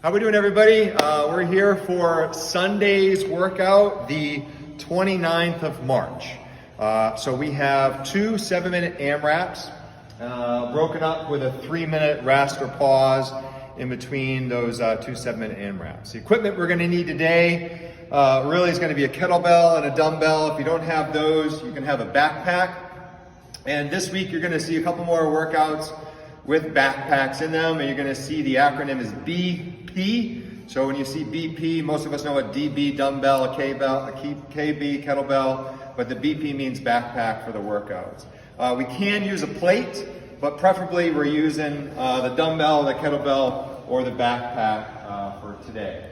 How we doing, everybody? We're here for Sunday's workout, the 29th of March. So we have two 7-minute AMRAPs broken up with a 3-minute rest or pause in between those two 7-minute AMRAPs. The equipment we're going to need today really is going to be a kettlebell and a dumbbell. If you don't have those, you can have a backpack. And this week you're going to see a couple more workouts with backpacks in them, and you're going to see the acronym is BP. So when you see BP, most of us know a DB dumbbell, a KB kettlebell, but the BP means backpack for the workouts. We can use a plate, but preferably we're using the dumbbell, the kettlebell, or the backpack for today.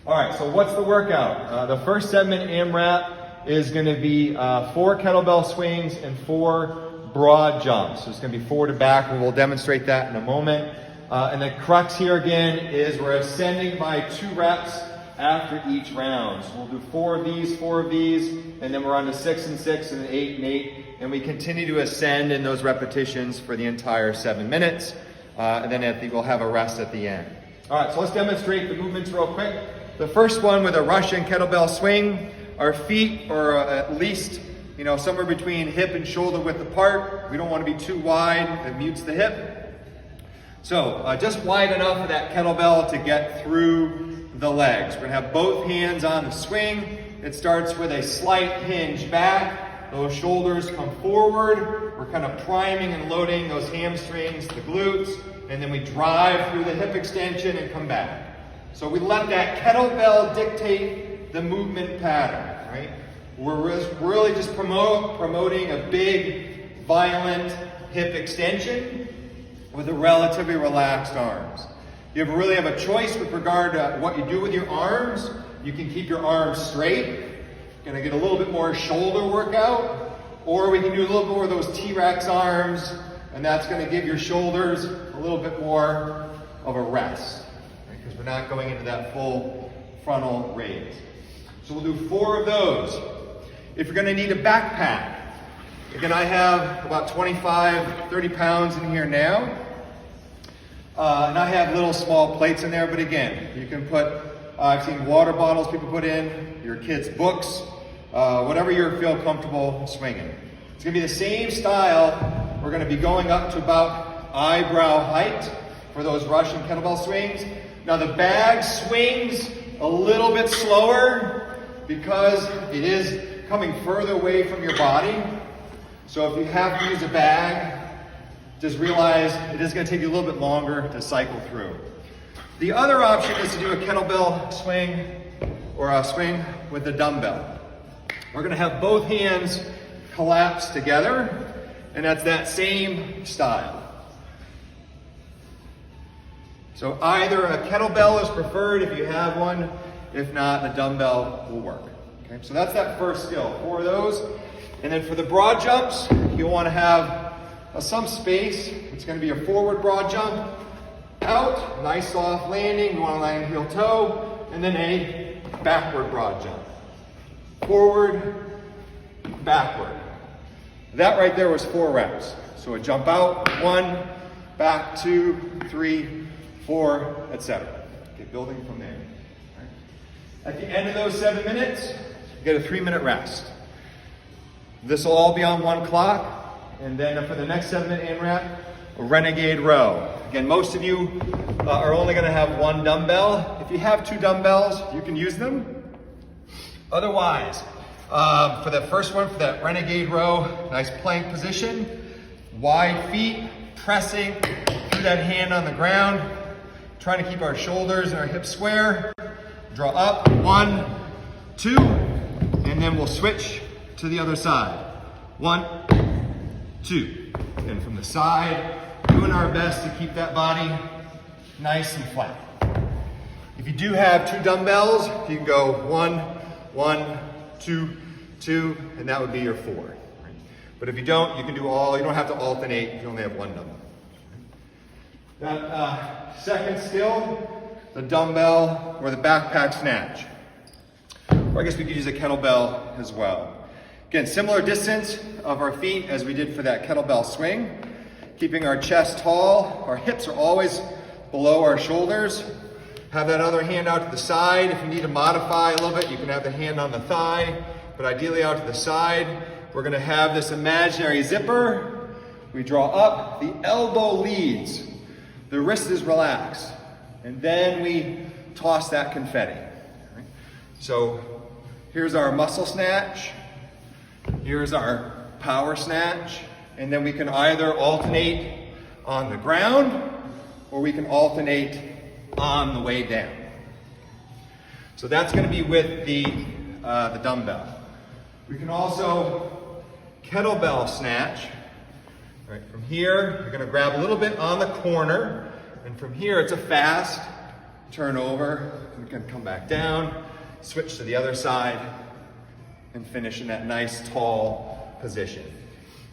All right, so what's the workout? The first 7-minute AMRAP is going to be 4 kettlebell swings and 4 broad jumps. So it's going to be forward to back, and we'll demonstrate that in a moment. And the crux here again is we're ascending by 2 reps after each round. So we'll do 4 of these, and then we're on to 6 and 6 and 8 and 8, and we continue to ascend in those repetitions for the entire 7 minutes. And then we'll have a rest at the end. All right, so let's demonstrate the movements real quick. The first one with a Russian kettlebell swing. Our feet are at least somewhere between hip and shoulder width apart. We don't want to be too wide, it mutes the hip. So just wide enough for that kettlebell to get through the legs. We're going to have both hands on the swing. It starts with a slight hinge back. Those shoulders come forward. We're kind of priming and loading those hamstrings, the glutes, and then we drive through the hip extension and come back. So we let that kettlebell dictate the movement pattern, right? We're really just promoting a big, violent hip extension with a relatively relaxed arms. You really have a choice with regard to what you do with your arms. You can keep your arms straight. Gonna get a little bit more shoulder workout, or we can do a little more of those T-Rex arms, and that's gonna give your shoulders a little bit more of a rest, right? Because we're not going into that full frontal raise. So we'll do 4 of those. If you're gonna need a backpack, again, I have about 25, 30 pounds in here now. And I have little small plates in there, but again, you can put, I've seen water bottles people put in, your kids' books, whatever you feel comfortable swinging. It's gonna be the same style. We're gonna be going up to about eyebrow height for those Russian kettlebell swings. Now the bag swings a little bit slower because it is coming further away from your body. So if you have to use a bag, just realize it is going to take you a little bit longer to cycle through. The other option is to do a kettlebell swing or a swing with a dumbbell. We're going to have both hands collapse together, and that's that same style. So either a kettlebell is preferred if you have one. If not, a dumbbell will work. Okay, so that's that first skill, 4 of those. And then for the broad jumps, you'll want to have some space. It's going to be a forward broad jump, out, nice soft landing. You want to land heel toe, and then a backward broad jump. Forward, backward. That right there was 4 reps. So a jump out, 1, back 2, 3, 4, etc. Okay, building from there. All right. At the end of those 7 minutes, you get a 3-minute rest. This will all be on 1 clock. And then for the next 7-minute AMRAP, a renegade row. Again, most of you are only going to have 1 dumbbell. If you have 2 dumbbells, you can use them. Otherwise, for the first one, for that renegade row, nice plank position, wide feet, pressing through that hand on the ground, trying to keep our shoulders and our hips square. Draw up, 1, 2, and then we'll switch to the other side. 1, 2. And from the side, doing our best to keep that body nice and flat. If you do have 2 dumbbells, you can go 1, 1, 2, 2, and that would be your 4. Right? But if you don't, you can do all, you don't have to alternate if you only have 1 dumbbell. That second skill, the dumbbell or the backpack snatch. Or I guess we could use a kettlebell as well. Again, similar distance of our feet as we did for that kettlebell swing. Keeping our chest tall, our hips are always below our shoulders. Have that other hand out to the side. If you need to modify a little bit, you can have the hand on the thigh, but ideally out to the side. We're gonna have this imaginary zipper. We draw up, the elbow leads, the wrist is relaxed, and then we toss that confetti. Right? So here's our muscle snatch, here's our power snatch, and then we can either alternate on the ground or we can alternate on the way down. So that's going to be with the dumbbell. We can also kettlebell snatch. Right, from here, you're going to grab a little bit on the corner, and from here it's a fast turn over. We can come back down, switch to the other side, and finish in that nice tall position.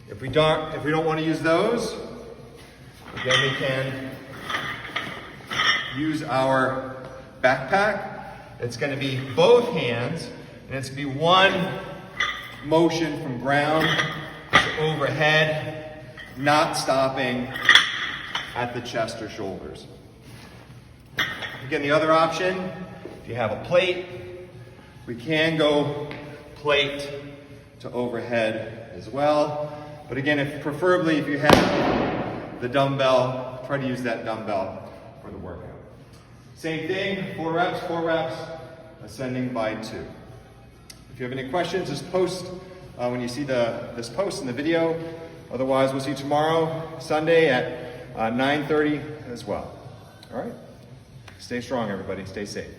If we don't want to use those, then we can use our backpack. It's going to be both hands, and it's going to be one motion from ground to overhead, not stopping at the chest or shoulders. Again, the other option, if you have a plate, we can go plate to overhead as well. But again, preferably if you have the dumbbell, try to use that dumbbell for the workout. Same thing, 4 reps, ascending by 2. If you have any questions, just post when you see this post in the video. Otherwise, we'll see you tomorrow, Sunday at 9:30 as well. All right? Stay strong, everybody. Stay safe.